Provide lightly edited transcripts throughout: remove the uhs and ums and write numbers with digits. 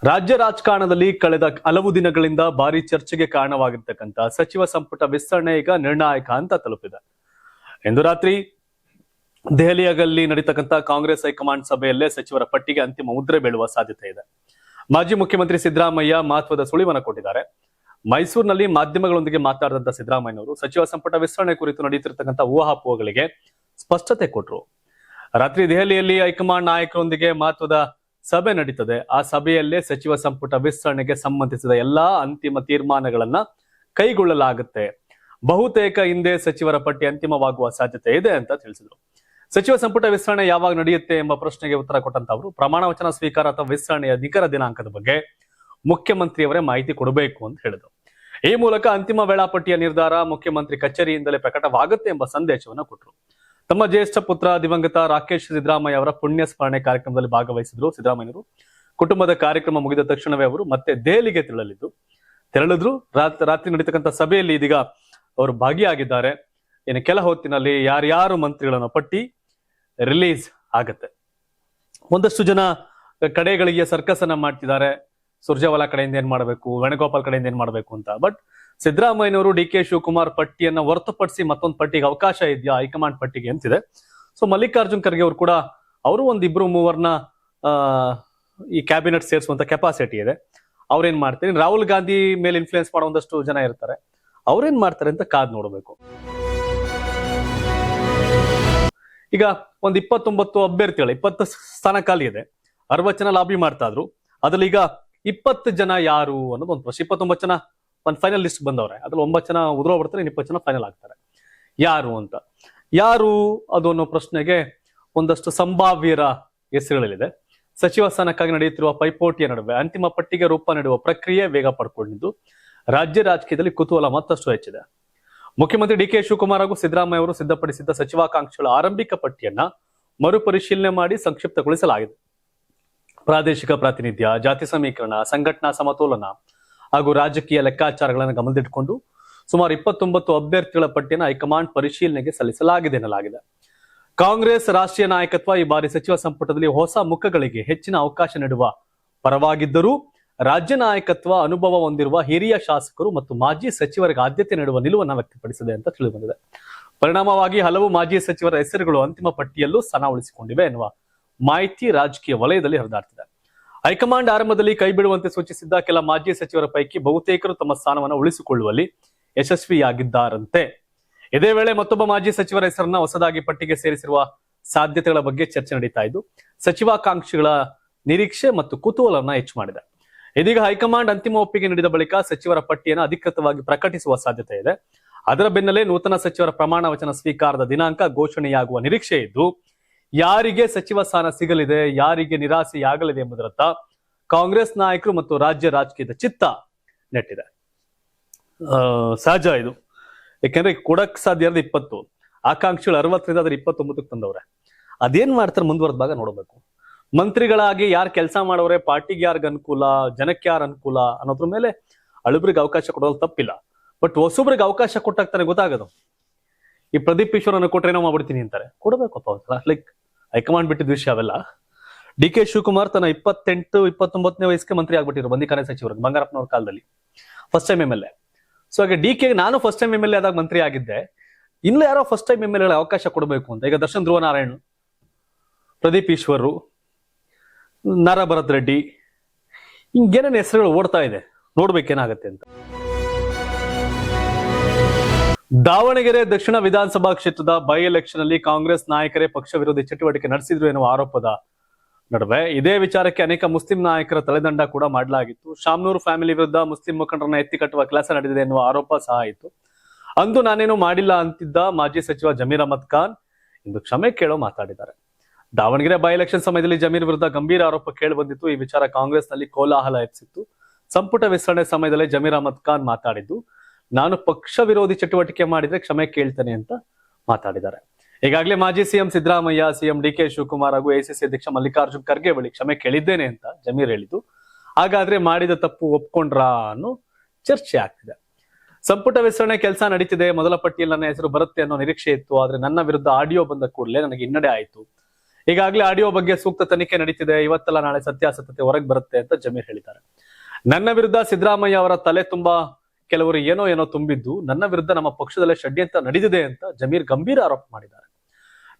ರಾಜ್ಯ ರಾಜಕಾರಣದಲ್ಲಿ ಕಳೆದ ಹಲವು ದಿನಗಳಿಂದ ಭಾರಿ ಚರ್ಚೆಗೆ ಕಾರಣವಾಗಿರ್ತಕ್ಕಂಥ ಸಚಿವ ಸಂಪುಟ ವಿಸ್ತರಣೆ ಈಗ ನಿರ್ಣಾಯಕ ಹಂತ ತಲುಪಿದೆ. ಇಂದು ರಾತ್ರಿ ದೆಹಲಿಯಲ್ಲಿ ನಡೀತಕ್ಕಂಥ ಕಾಂಗ್ರೆಸ್ ಹೈಕಮಾಂಡ್ ಸಭೆಯಲ್ಲೇ ಸಚಿವರ ಪಟ್ಟಿಗೆ ಅಂತಿಮ ಮುದ್ರೆ ಬೀಳುವ ಸಾಧ್ಯತೆ ಇದೆ. ಮಾಜಿ ಮುಖ್ಯಮಂತ್ರಿ ಸಿದ್ದರಾಮಯ್ಯ ಮಹತ್ವದ ಸುಳಿವನ್ನ ಕೊಟ್ಟಿದ್ದಾರೆ. ಮೈಸೂರಿನಲ್ಲಿ ಮಾಧ್ಯಮಗಳೊಂದಿಗೆ ಮಾತನಾಡಿದಂತ ಸಿದ್ದರಾಮಯ್ಯನವರು ಸಚಿವ ಸಂಪುಟ ವಿಸ್ತರಣೆ ಕುರಿತು ನಡೆಯುತ್ತಿರತಕ್ಕಂಥ ಊಹಾಪೋಹಗಳಿಗೆ ಸ್ಪಷ್ಟತೆ ಕೊಟ್ಟರು. ರಾತ್ರಿ ದೆಹಲಿಯಲ್ಲಿ ಹೈಕಮಾಂಡ್ ನಾಯಕರೊಂದಿಗೆ ಮಹತ್ವದ ಸಭೆ ನಡೀತದೆ. ಆ ಸಭೆಯಲ್ಲೇ ಸಚಿವ ಸಂಪುಟ ವಿಸ್ತರಣೆಗೆ ಸಂಬಂಧಿಸಿದ ಎಲ್ಲಾ ಅಂತಿಮ ತೀರ್ಮಾನಗಳನ್ನ ಕೈಗೊಳ್ಳಲಾಗುತ್ತೆ. ಬಹುತೇಕ ಹಿಂದೆ ಸಚಿವರ ಪಟ್ಟಿ ಅಂತಿಮವಾಗುವ ಸಾಧ್ಯತೆ ಇದೆ ಅಂತ ತಿಳಿಸಿದ್ರು. ಸಚಿವ ಸಂಪುಟ ವಿಸ್ತರಣೆ ಯಾವಾಗ ನಡೆಯುತ್ತೆ ಎಂಬ ಪ್ರಶ್ನೆಗೆ ಉತ್ತರ ಕೊಟ್ಟಂತ ಅವರು ಪ್ರಮಾಣ ವಚನ ಸ್ವೀಕಾರ ಅಥವಾ ವಿಸ್ತರಣೆಯ ನಿಖರ ದಿನಾಂಕದ ಬಗ್ಗೆ ಮುಖ್ಯಮಂತ್ರಿಯವರೇ ಮಾಹಿತಿ ಕೊಡಬೇಕು ಅಂತ ಹೇಳಿದ್ರು. ಈ ಮೂಲಕ ಅಂತಿಮ ವೇಳಾಪಟ್ಟಿಯ ನಿರ್ಧಾರ ಮುಖ್ಯಮಂತ್ರಿ ಕಚೇರಿಯಿಂದಲೇ ಪ್ರಕಟವಾಗುತ್ತೆ ಎಂಬ ಸಂದೇಶವನ್ನು ಕೊಟ್ಟರು. ತಮ್ಮ ಜ್ಯೇಷ್ಠ ಪುತ್ರ ದಿವಂಗತ ರಾಕೇಶ್ ಸಿದ್ದರಾಮಯ್ಯ ಅವರ ಪುಣ್ಯ ಸ್ಮರಣೆ ಕಾರ್ಯಕ್ರಮದಲ್ಲಿ ಭಾಗವಹಿಸಿದ್ರು ಸಿದ್ದರಾಮಯ್ಯರು. ಕುಟುಂಬದ ಕಾರ್ಯಕ್ರಮ ಮುಗಿದ ತಕ್ಷಣವೇ ಅವರು ಮತ್ತೆ ದೆಹಲಿಗೆ ತೆರಳಿದ್ರು. ರಾತ್ರಿ ನಡೀತಕ್ಕಂಥ ಸಭೆಯಲ್ಲಿ ಇದೀಗ ಅವರು ಭಾಗಿಯಾಗಿದ್ದಾರೆ. ಇನ್ನು ಕೆಲ ಹೊತ್ತಿನಲ್ಲಿ ಯಾರ್ಯಾರು ಮಂತ್ರಿಗಳನ್ನ ಪಟ್ಟಿ ರಿಲೀಸ್ ಆಗತ್ತೆ. ಒಂದಷ್ಟು ಜನ ಕಡೆಗಳಿಗೆ ಸರ್ಕಸ್ ಅನ್ನ ಮಾಡ್ತಿದ್ದಾರೆ. ಸುರ್ಜೇವಾಲಾ ಕಡೆಯಿಂದ ಏನ್ ಮಾಡಬೇಕು, ವೇಣುಗೋಪಾಲ್ ಕಡೆಯಿಂದ ಏನ್ ಮಾಡಬೇಕು ಅಂತ. ಬಟ್ ಸಿದ್ದರಾಮಯ್ಯನವರು ಡಿ ಕೆ ಶಿವಕುಮಾರ್ ಪಟ್ಟಿಯನ್ನ ಹೊರತುಪಡಿಸಿ ಮತ್ತೊಂದು ಪಟ್ಟಿಗೆ ಅವಕಾಶ ಇದೆಯಾ ಹೈಕಮಾಂಡ್ ಪಟ್ಟಿಗೆ ಅಂತಿದೆ. ಸೊ ಮಲ್ಲಿಕಾರ್ಜುನ್ ಖರ್ಗೆ ಅವರು ಕೂಡ ಅವರು ಒಂದಿಬ್ರು ಮೂವರ್ನ ಈ ಕ್ಯಾಬಿನೆಟ್ ಸೇರಿಸುವಂತ ಕೆಪಾಸಿಟಿ ಇದೆ. ಅವ್ರೇನ್ ಮಾಡ್ತಾರೆ, ರಾಹುಲ್ ಗಾಂಧಿ ಮೇಲೆ ಇನ್ಫ್ಲೂಯೆನ್ಸ್ ಮಾಡೋ ಒಂದಷ್ಟು ಜನ ಇರ್ತಾರೆ, ಅವ್ರೇನ್ ಮಾಡ್ತಾರೆ ಅಂತ ಕಾದ್ ನೋಡ್ಬೇಕು. ಈಗ ಒಂದ್ 29 ಅಭ್ಯರ್ಥಿಗಳು 20 ಸ್ಥಾನ ಖಾಲಿ ಇದೆ. 60 ಜನ ಲಾಬಿ ಮಾಡ್ತಾ ಇದ್ರು. ಅದ್ರಲ್ಲಿ ಈಗ 20 ಜನ ಯಾರು ಅನ್ನೋದು ಒಂದು ಪ್ರಶ್ನೆ. 29 ಜನ ಒಂದು ಫೈನಲ್ ಲಿಸ್ಟ್ ಬಂದವ್ರೆ. ಅದ್ರಲ್ಲಿ 9 ಜನ ಉದುರೋಗ್ಬಿಡ್ತಾರೆ, 20 ಜನ ಫೈನಲ್ ಆಗ್ತಾರೆ. ಯಾರು ಅದು ಅನ್ನೋ ಪ್ರಶ್ನೆಗೆ ಒಂದಷ್ಟು ಸಂಭಾವ್ಯರ ಹೆಸರುಗಳಿದೆ. ಸಚಿವ ಸ್ಥಾನಕ್ಕಾಗಿ ನಡೆಯುತ್ತಿರುವ ಪೈಪೋಟಿಯ ನಡುವೆ ಅಂತಿಮ ಪಟ್ಟಿಗೆ ರೂಪ ನೀಡುವ ಪ್ರಕ್ರಿಯೆ ವೇಗ ಪಡ್ಕೊಂಡಿದ್ದು ರಾಜ್ಯ ರಾಜಕೀಯದಲ್ಲಿ ಕುತೂಹಲ ಮತ್ತಷ್ಟು ಹೆಚ್ಚಿದೆ. ಮುಖ್ಯಮಂತ್ರಿ ಡಿ ಕೆ ಶಿವಕುಮಾರ್ ಹಾಗೂ ಸಿದ್ದರಾಮಯ್ಯ ಅವರು ಸಿದ್ಧಪಡಿಸಿದ್ದ ಸಚಿವಾಕಾಂಕ್ಷಿಗಳ ಆರಂಭಿಕ ಪಟ್ಟಿಯನ್ನ ಮರುಪರಿಶೀಲನೆ ಮಾಡಿ ಸಂಕ್ಷಿಪ್ತಗೊಳಿಸಲಾಗಿದೆ. ಪ್ರಾದೇಶಿಕ ಪ್ರಾತಿನಿಧ್ಯ, ಜಾತಿ ಸಮೀಕರಣ, ಸಂಘಟನಾ ಸಮತೋಲನ ಹಾಗೂ ರಾಜಕೀಯ ಲೆಕ್ಕಾಚಾರಗಳನ್ನು ಗಮನದಲ್ಲಿಟ್ಟುಕೊಂಡು ಸುಮಾರು 29 ಅಭ್ಯರ್ಥಿಗಳ ಪಟ್ಟಿಯನ್ನು ಹೈಕಮಾಂಡ್ ಪರಿಶೀಲನೆಗೆ ಸಲ್ಲಿಸಲಾಗಿದೆ ಎನ್ನಲಾಗಿದೆ. ಕಾಂಗ್ರೆಸ್ ರಾಷ್ಟ್ರೀಯ ನಾಯಕತ್ವ ಈ ಬಾರಿ ಸಚಿವ ಸಂಪುಟದಲ್ಲಿ ಹೊಸ ಮುಖಗಳಿಗೆ ಹೆಚ್ಚಿನ ಅವಕಾಶ ನೀಡುವ ಪರವಾಗಿದ್ದರೂ ರಾಜ್ಯ ನಾಯಕತ್ವ ಅನುಭವ ಹೊಂದಿರುವ ಹಿರಿಯ ಶಾಸಕರು ಮತ್ತು ಮಾಜಿ ಸಚಿವರಿಗೆ ಆದ್ಯತೆ ನೀಡುವ ನಿಲುವನ್ನು ವ್ಯಕ್ತಪಡಿಸಿದೆ ಅಂತ ತಿಳಿದುಬಂದಿದೆ. ಪರಿಣಾಮವಾಗಿ ಹಲವು ಮಾಜಿ ಸಚಿವರ ಹೆಸರುಗಳು ಅಂತಿಮ ಪಟ್ಟಿಯಲ್ಲೂ ಸ್ಥಾನ ಉಳಿಸಿಕೊಂಡಿವೆ ಎನ್ನುವ ಮಾಹಿತಿ ರಾಜಕೀಯ ವಲಯದಲ್ಲಿ ಹರಿದಾಡ್ತಿದೆ. ಹೈಕಮಾಂಡ್ ಆರಂಭದಲ್ಲಿ ಕೈ ಬಿಡುವಂತೆ ಸೂಚಿಸಿದ್ದ ಕೆಲ ಮಾಜಿ ಸಚಿವರ ಪೈಕಿ ಬಹುತೇಕರು ತಮ್ಮ ಸ್ಥಾನವನ್ನು ಉಳಿಸಿಕೊಳ್ಳುವಲ್ಲಿ ಯಶಸ್ವಿಯಾಗಿದ್ದಾರಂತೆ. ಇದೇ ವೇಳೆ ಮತ್ತೊಬ್ಬ ಮಾಜಿ ಸಚಿವರ ಹೆಸರನ್ನ ಹೊಸದಾಗಿ ಪಟ್ಟಿಗೆ ಸೇರಿಸಿರುವ ಸಾಧ್ಯತೆಗಳ ಬಗ್ಗೆ ಚರ್ಚೆ ನಡೀತಾ ಇದ್ದು ಸಚಿವಾಕಾಂಕ್ಷಿಗಳ ನಿರೀಕ್ಷೆ ಮತ್ತು ಕುತೂಹಲವನ್ನ ಹೆಚ್ಚು ಮಾಡಿದೆ. ಇದೀಗ ಹೈಕಮಾಂಡ್ ಅಂತಿಮ ಒಪ್ಪಿಗೆ ನೀಡಿದ ಬಳಿಕ ಸಚಿವರ ಪಟ್ಟಿಯನ್ನು ಅಧಿಕೃತವಾಗಿ ಪ್ರಕಟಿಸುವ ಸಾಧ್ಯತೆ ಇದೆ. ಅದರ ಬೆನ್ನಲ್ಲೇ ನೂತನ ಸಚಿವರ ಪ್ರಮಾಣ ವಚನ ಸ್ವೀಕಾರದ ದಿನಾಂಕ ಘೋಷಣೆಯಾಗುವ ನಿರೀಕ್ಷೆ ಇದ್ದು ಯಾರಿಗೆ ಸಚಿವ ಸ್ಥಾನ ಸಿಗಲಿದೆ, ಯಾರಿಗೆ ನಿರಾಸೆಯಾಗಲಿದೆ ಎಂಬುದರತ್ತ ಕಾಂಗ್ರೆಸ್ ನಾಯಕರು ಮತ್ತು ರಾಜ್ಯ ರಾಜಕೀಯದ ಚಿತ್ತ ನೆಟ್ಟಿದೆ. ಸಹಜ ಇದು. ಯಾಕೆಂದ್ರೆ ಕೊಡಕ್ ಸಾಧ್ಯ ಇರೋದು 20, ಆಕಾಂಕ್ಷಿಗಳು 60ರಿಂದ 29ಕ್ಕೆ ತಂದವ್ರೆ. ಅದೇನ್ ಮಾಡ್ತಾರೆ ಮುಂದುವರೆದ ಭಾಗ ನೋಡಬೇಕು. ಮಂತ್ರಿಗಳಾಗಿ ಯಾರು ಕೆಲಸ ಮಾಡೋರೆ, ಪಾರ್ಟಿಗೆ ಯಾರಿಗ ಅನುಕೂಲ, ಜನಕ್ಕೆ ಯಾರು ಅನುಕೂಲ ಅನ್ನೋದ್ರ ಮೇಲೆ ಅಳುಬ್ರಿಗೆ ಅವಕಾಶ ಕೊಡೋದು ತಪ್ಪಿಲ್ಲ. ಬಟ್ ಹೊಸೊಬ್ರಿಗೆ ಅವಕಾಶ ಕೊಟ್ಟಾಗ್ತಾನೆ ಗೊತ್ತಾಗೋದು. ಈ ಪ್ರದೀಪ್ ಈಶ್ವರನ್ನ ಕೊಟ್ರೆ ಏನೋ ಮಾಡ್ಬಿಡ್ತೀನಿ ಅಂತಾರೆ, ಕೊಡಬೇಕಪ್ಪ. ಲೈಕ್ ಹೈಕಮಾಂಡ್ ಬಿಟ್ಟಿದ ವಿಷಯ ಅವೆಲ್ಲ. ಡಿ ಕೆ ಶಿವಕುಮಾರ್ ತನ್ನ 28-29ನೇ ವಯಸ್ಸಿಗೆ ಮಂತ್ರಿ ಆಗ್ಬಿಟ್ಟಿರು ಬಂದಿಖಾನೆ ಸಚಿವರಿಗೆ ಬಂಗಾರಪ್ಪನವ್ರ ಕಾಲದಲ್ಲಿ. First time MLA. ಸೊ ಹಾಗೆ ಡಿ ಕೆ ನಾನು ಫಸ್ಟ್ ಟೈಮ್ MLA ಆದಾಗ ಮಂತ್ರಿ ಆಗಿದ್ದೆ. ಇನ್ನು ಯಾರೋ ಫಸ್ಟ್ ಟೈಮ್ MLA ಅವಕಾಶ ಕೊಡಬೇಕು ಅಂತ. ಈಗ ದರ್ಶನ್ ಧ್ರುವನಾರಾಯಣ್, ಪ್ರದೀಪ್ ಈಶ್ವರು, ನಾರಾ ಭರತ್ ರೆಡ್ಡಿ, ಹಿಂಗೇನೇನು ಹೆಸರುಗಳು ಓಡ್ತಾ ಇದೆ, ನೋಡ್ಬೇಕೇನಾಗತ್ತೆ ಅಂತ. ದಾವಣಗೆರೆ ದಕ್ಷಿಣ ವಿಧಾನಸಭಾ ಕ್ಷೇತ್ರದ ಬೈ ಎಲೆಕ್ಷನ್ ಅಲ್ಲಿ ಕಾಂಗ್ರೆಸ್ ನಾಯಕರೇ ಪಕ್ಷ ವಿರೋಧಿ ಚಟುವಟಿಕೆ ನಡೆಸಿದ್ರು ಎನ್ನುವ ಆರೋಪದ ನಡುವೆ ಇದೇ ವಿಚಾರಕ್ಕೆ ಅನೇಕ ಮುಸ್ಲಿಂ ನಾಯಕರ ತಲೆದಂಡ ಕೂಡ ಮಾಡಲಾಗಿತ್ತು. ಶಾಮ್ನೂರ್ ಫ್ಯಾಮಿಲಿ ವಿರುದ್ಧ ಮುಸ್ಲಿಂ ಮುಖಂಡರನ್ನ ಎತ್ತಿ ಕಟ್ಟುವ ಕೆಲಸ ನಡೆದಿದೆ ಎನ್ನುವ ಆರೋಪ ಸಹ ಆಯಿತು. ಅಂದು ನಾನೇನು ಮಾಡಿಲ್ಲ ಅಂತಿದ್ದ ಮಾಜಿ ಸಚಿವ ಜಮೀರ್ ಅಹಮದ್ ಖಾನ್ ಇಂದು ಕ್ಷಮೆ ಕೇಳೋ ಮಾತಾಡಿದ್ದಾರೆ. ದಾವಣಗೆರೆ ಬೈ ಎಲೆಕ್ಷನ್ ಸಮಯದಲ್ಲಿ ಜಮೀರ್ ವಿರುದ್ಧ ಗಂಭೀರ ಆರೋಪ ಕೇಳಿ ಬಂದಿತ್ತು. ಈ ವಿಚಾರ ಕಾಂಗ್ರೆಸ್ ನಲ್ಲಿ ಕೋಲಾಹಲ ಎಬ್ಸಿತ್ತು. ಸಂಪುಟ ವಿಸ್ತರಣೆ ಸಮಯದಲ್ಲೇ ಜಮೀರ್ ಅಹಮದ್ ಖಾನ್ ಮಾತಾಡಿದ್ದು, ನಾನು ಪಕ್ಷ ವಿರೋಧಿ ಚಟುವಟಿಕೆ ಮಾಡಿದ್ರೆ ಕ್ಷಮೆ ಕೇಳ್ತೇನೆ ಅಂತ ಮಾತಾಡಿದ್ದಾರೆ. ಈಗಾಗಲೇ ಮಾಜಿ CM Siddaramaiah, CM D K Shivakumar ಹಾಗೂ ACC ಅಧ್ಯಕ್ಷ ಮಲ್ಲಿಕಾರ್ಜುನ್ ಖರ್ಗೆ ಬಳಿ ಕ್ಷಮೆ ಕೇಳಿದ್ದೇನೆ ಅಂತ ಜಮೀರ್ ಹೇಳಿದ್ದು. ಹಾಗಾದ್ರೆ ಮಾಡಿದ ತಪ್ಪು ಒಪ್ಕೊಂಡ್ರಾ ಅನ್ನೋ ಚರ್ಚೆ ಆಗ್ತಿದೆ. ಸಂಪುಟ ವಿಸ್ತರಣೆ ಕೆಲಸ ನಡೀತಿದೆ. ಮೊದಲ ಪಟ್ಟಿಯಲ್ಲಿ ನನ್ನ ಹೆಸರು ಬರುತ್ತೆ ಅನ್ನೋ ನಿರೀಕ್ಷೆ ಇತ್ತು. ಆದ್ರೆ ನನ್ನ ವಿರುದ್ಧ ಆಡಿಯೋ ಬಂದ ಕೂಡಲೇ ನನಗೆ ಹಿನ್ನಡೆ ಆಯಿತು. ಈಗಾಗಲೇ ಆಡಿಯೋ ಬಗ್ಗೆ ಸೂಕ್ತ ತನಿಖೆ ನಡೀತಿದೆ, ಇವತ್ತೆಲ್ಲ ನಾಳೆ ಸತ್ಯಾಸತ್ಯತೆ ಹೊರಗೆ ಬರುತ್ತೆ ಅಂತ ಜಮೀರ್ ಹೇಳಿದ್ದಾರೆ. ನನ್ನ ವಿರುದ್ಧ ಸಿದ್ದರಾಮಯ್ಯ ಅವರ ತಲೆ ತುಂಬಾ ಕೆಲವರು ಏನೋ ಏನೋ ತುಂಬಿದ್ದು, ನನ್ನ ವಿರುದ್ಧ ನಮ್ಮ ಪಕ್ಷದಲ್ಲೇ ಷಡ್ಯಂತ್ರ ನಡೆದಿದೆ ಅಂತ ಜಮೀರ್ ಗಂಭೀರ ಆರೋಪ ಮಾಡಿದ್ದಾರೆ.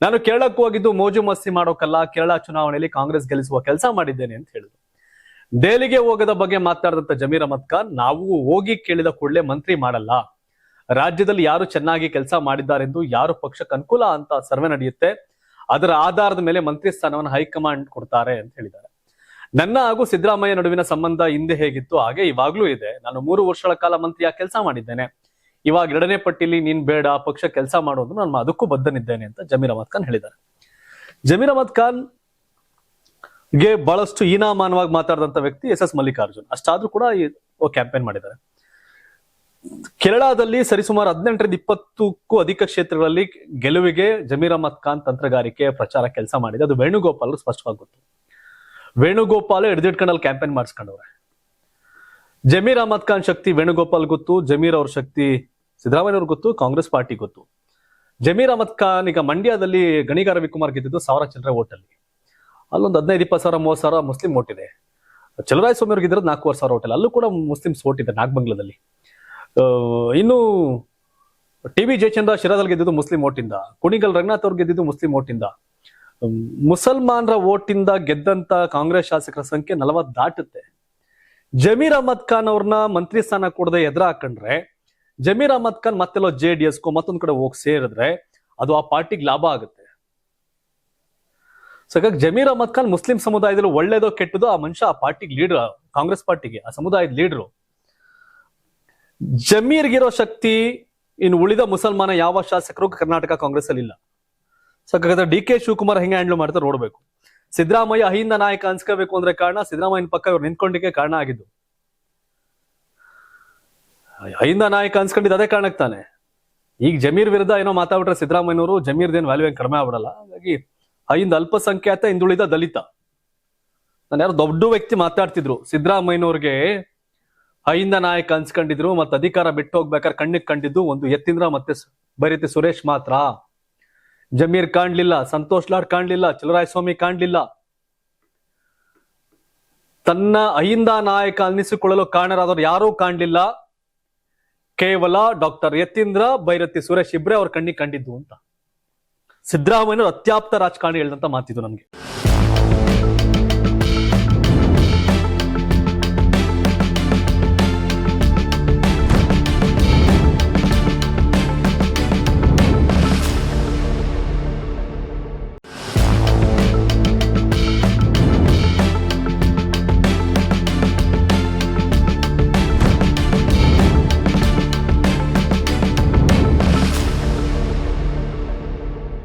ನಾನು ಕೇರಳಕ್ಕೆ ಹೋಗಿದ್ದು ಮೋಜು ಮಸ್ತಿ ಮಾಡೋಕಲ್ಲ, ಕೇರಳ ಚುನಾವಣೆಯಲ್ಲಿ ಕಾಂಗ್ರೆಸ್ ಗೆಲ್ಲಿಸುವ ಕೆಲಸ ಮಾಡಿದ್ದೇನೆ ಅಂತ ಹೇಳಿದ್ರು. ದೆಹಲಿಗೆ ಹೋಗದ ಬಗ್ಗೆ ಮಾತನಾಡಿದಂತ ಜಮೀರ್ ಅಹಮದ್ ಖಾನ್, ನಾವು ಹೋಗಿ ಕೇಳಿದ ಕೂಡಲೇ ಮಂತ್ರಿ ಮಾಡಲ್ಲ, ರಾಜ್ಯದಲ್ಲಿ ಯಾರು ಚೆನ್ನಾಗಿ ಕೆಲಸ ಮಾಡಿದ್ದಾರೆಂದು ಯಾರು ಪಕ್ಷಕ್ಕೆ ಅನುಕೂಲ ಅಂತ ಸರ್ವೆ ನಡೆಯುತ್ತೆ, ಅದರ ಆಧಾರದ ಮೇಲೆ ಮಂತ್ರಿ ಸ್ಥಾನವನ್ನು ಹೈಕಮಾಂಡ್ ಕೊಡ್ತಾರೆ ಅಂತ ಹೇಳಿದ್ದಾರೆ. ನನ್ನ ಹಾಗೂ ಸಿದ್ದರಾಮಯ್ಯ ನಡುವಿನ ಸಂಬಂಧ ಹಿಂದೆ ಹೇಗಿತ್ತು ಹಾಗೆ ಇವಾಗ್ಲೂ ಇದೆ. ನಾನು 3 ವರ್ಷಗಳ ಕಾಲ ಮಂತ್ರಿಯಾಗಿ ಕೆಲಸ ಮಾಡಿದ್ದೇನೆ. ಇವಾಗ 2ನೇ ಪಟ್ಟಿಲಿ ನೀನ್ ಬೇಡ, ಪಕ್ಷ ಕೆಲಸ ಮಾಡೋದು ನಾನು ಅದಕ್ಕೂ ಬದ್ಧನಿದ್ದೇನೆ ಅಂತ ಜಮೀರ್ ಅಹಮದ್ ಖಾನ್ ಹೇಳಿದ್ದಾರೆ. ಜಮೀರ್ ಅಹಮದ್ ಖಾನ್ ಗೆ ಬಹಳಷ್ಟು ಹೀನಾಮಾನವಾಗಿ ಮಾತಾಡಿದಂತ ವ್ಯಕ್ತಿ ಎಸ್ ಎಸ್ ಮಲ್ಲಿಕಾರ್ಜುನ್. ಅಷ್ಟಾದ್ರೂ ಕೂಡ ಕ್ಯಾಂಪೇನ್ ಮಾಡಿದ್ದಾರೆ. ಕೇರಳದಲ್ಲಿ ಸರಿಸುಮಾರು 18ರಿಂದ 20ಕ್ಕೂ ಅಧಿಕ ಕ್ಷೇತ್ರಗಳಲ್ಲಿ ಗೆಲುವಿಗೆ ಜಮೀರ್ ಅಹಮದ್ ಖಾನ್ ತಂತ್ರಗಾರಿಕೆ ಪ್ರಚಾರ ಕೆಲಸ ಮಾಡಿದೆ. ಅದು ವೇಣುಗೋಪಾಲ್ ಸ್ಪಷ್ಟವಾಗಿ ಗೊತ್ತು. ವೇಣುಗೋಪಾಲ್ ಹಿಡಿದಿಟ್ಕೊಂಡಲ್ಲಿ ಕ್ಯಾಂಪೇನ್ ಮಾಡಿಸ್ಕೊಂಡವ್ರೆ. ಜಮೀರ್ ಅಹಮದ್ ಖಾನ್ ಶಕ್ತಿ ವೇಣುಗೋಪಾಲ್ ಗೊತ್ತು, ಜಮೀರ್ ಅವ್ರ ಶಕ್ತಿ ಸಿದ್ದರಾಮಯ್ಯ ಅವ್ರಿಗೆ ಗೊತ್ತು, ಕಾಂಗ್ರೆಸ್ ಪಾರ್ಟಿ ಗೊತ್ತು. ಜಮೀರ್ ಅಹಮದ್ ಖಾನ್ ಈಗ ಮಂಡ್ಯದಲ್ಲಿ ಗಣಿಗಾರ ರವಿಕುಮಾರ್ ಗೆದ್ದಿದ್ದು 1000 ಚಿಲ್ಲರೆ ಓಟಲ್ಲಿ. ಅಲ್ಲೊಂದು 15-20 ಸಾವಿರ 30 ಸಾವಿರ ಮುಸ್ಲಿಂ ಓಟ್ ಇದೆ. ಚಲರಾಯ ಸ್ವಾಮಿ ಅವ್ರಿಗೆ ಇದ್ರದ್ದು 4,500 ಓಟಲ್ಲಿ, ಅಲ್ಲೂ ಕೂಡ ಮುಸ್ಲಿಮ್ಸ್ ಓಟ್ ಇದೆ ನಾಗಬಂಗ್ಲದಲ್ಲಿ. ಇನ್ನು ಟಿ.ಬಿ. ಜಯಚಂದ್ರ ಶಿರಾದಲ್ಲಿ ಗೆದ್ದಿದ್ದು ಮುಸ್ಲಿಂ ಓಟಿಂದ, ಕುಣಿಗಲ್ ರಂಗನಾಥ್ ಅವ್ರು ಗೆದ್ದಿದ್ದು ಮುಸ್ಲಿಂ ಓಟಿಂದ. ಮುಸಲ್ಮಾನರ ಓಟಿಂದ ಗೆದ್ದಂತ ಕಾಂಗ್ರೆಸ್ ಶಾಸಕರ ಸಂಖ್ಯೆ 40 ದಾಟುತ್ತೆ. ಜಮೀರ್ ಅಹಮದ್ ಖಾನ್ ಅವ್ರನ್ನ ಮಂತ್ರಿ ಸ್ಥಾನ ಕೊಡದೆ ಎದುರು ಹಾಕೊಂಡ್ರೆ, ಜಮೀರ್ ಅಹಮದ್ ಖಾನ್ ಮತ್ತೆಲ್ಲೋ JDS ಮತ್ತೊಂದ್ ಕಡೆ ಹೋಗಿ ಸೇರಿದ್ರೆ ಅದು ಆ ಪಾರ್ಟಿಗೆ ಲಾಭ ಆಗುತ್ತೆ. ಸೊ ಹಾಗಾಗಿ ಜಮೀರ್ ಅಹಮದ್ ಖಾನ್ ಮುಸ್ಲಿಂ ಸಮುದಾಯದಲ್ಲಿ ಒಳ್ಳೇದೋ ಕೆಟ್ಟದೋ ಆ ಮನುಷ್ಯ ಆ ಪಾರ್ಟಿಗೆ ಲೀಡರ್, ಕಾಂಗ್ರೆಸ್ ಪಾರ್ಟಿಗೆ ಆ ಸಮುದಾಯದ ಲೀಡರು. ಜಮೀರ್ಗಿರೋ ಶಕ್ತಿ ಇನ್ನು ಉಳಿದ ಮುಸಲ್ಮಾನ ಯಾವ ಶಾಸಕರು ಕರ್ನಾಟಕ ಕಾಂಗ್ರೆಸ್ ಅಲ್ಲಿ ಇಲ್ಲ. ಸೊ ಹಾಗಾದ್ರೆ DK ಶಿವಕುಮಾರ್ ಹೆಂಗೆ ಹ್ಯಾಂಡಲ್ ಮಾಡ್ತಾರೆ ನೋಡ್ಬೇಕು. ಸಿದ್ದರಾಮಯ್ಯ ಅಹಿಂದ ನಾಯಕ ಅನ್ಸ್ಕೋಬೇಕು ಅಂದ್ರೆ ಕಾರಣ ಸಿದ್ದರಾಮಯ್ಯನ ಪಕ್ಕ ಇವ್ರು ನಿಂತ್ಕೊಂಡಿಕ್ಕೆ ಕಾರಣ ಆಗಿದ್ದು. ಅಹಿಂದ ನಾಯಕ ಅನ್ಸ್ಕೊಂಡಿದ್ದು ಅದೇ ಕಾರಣಕ್ಕೆ ತಾನೆ. ಈಗ ಜಮೀರ್ ವಿರುದ್ಧ ಏನೋ ಮಾತಾಡ್ಬಿಟ್ರೆ ಸಿದ್ದರಾಮಯ್ಯನವರು ಜಮೀರ್ದೇನು ವ್ಯಾಲ್ಯೂ ಏನು ಕಡಿಮೆ ಆಗ್ಬಿಡಲ್ಲ. ಹಾಗಾಗಿ ಅಹಿಂದ ಅಲ್ಪಸಂಖ್ಯಾತ, ಹಿಂದುಳಿದ ದಲಿತ. ನಾನು ಯಾರು ದೊಡ್ಡ ವ್ಯಕ್ತಿ ಮಾತಾಡ್ತಿದ್ರು, ಸಿದ್ದರಾಮಯ್ಯನವ್ರಿಗೆ ಅಹಿಂದ ನಾಯಕ ಅನ್ಸ್ಕೊಂಡಿದ್ರು ಮತ್ತೆ ಅಧಿಕಾರ ಬಿಟ್ಟು ಹೋಗ್ಬೇಕಾದ್ರೆ ಕಣ್ಣಿಗೆ ಕಂಡಿದ್ದು ಒಂದು ಯತೀಂದ್ರ ಮತ್ತೆ ಬೈರತಿ ಸುರೇಶ್ ಮಾತ್ರ. ಜಮೀರ್ ಕಾಣ್ಲಿಲ್ಲ, ಸಂತೋಷ್ ಲಾಡ್ ಕಾಣ್ಲಿಲ್ಲ, ಚಲರಾಯ ಸ್ವಾಮಿ ಕಾಣ್ಲಿಲ್ಲ. ತನ್ನ ಅಹಿಂದ ನಾಯಕ ಅನ್ನಿಸಿಕೊಳ್ಳಲು ಕಾರಣರಾದವರು ಯಾರೂ ಕಾಣ್ಲಿಲ್ಲ. ಕೇವಲ ಡಾಕ್ಟರ್ ಯತೀಂದ್ರ, ಬೈರತಿ ಸುರೇಶ್ ಇಬ್ರೇ ಅವ್ರ ಕಣ್ಣಿಗೆ ಕಂಡಿದ್ದು ಅಂತ ಸಿದ್ದರಾಮಯ್ಯನವರು ಅತ್ಯಾಪ್ತ ರಾಜಕಾರಣಿ ಹೇಳಿದಂತ ಮಾತಿದ್ದು ನಮ್ಗೆ.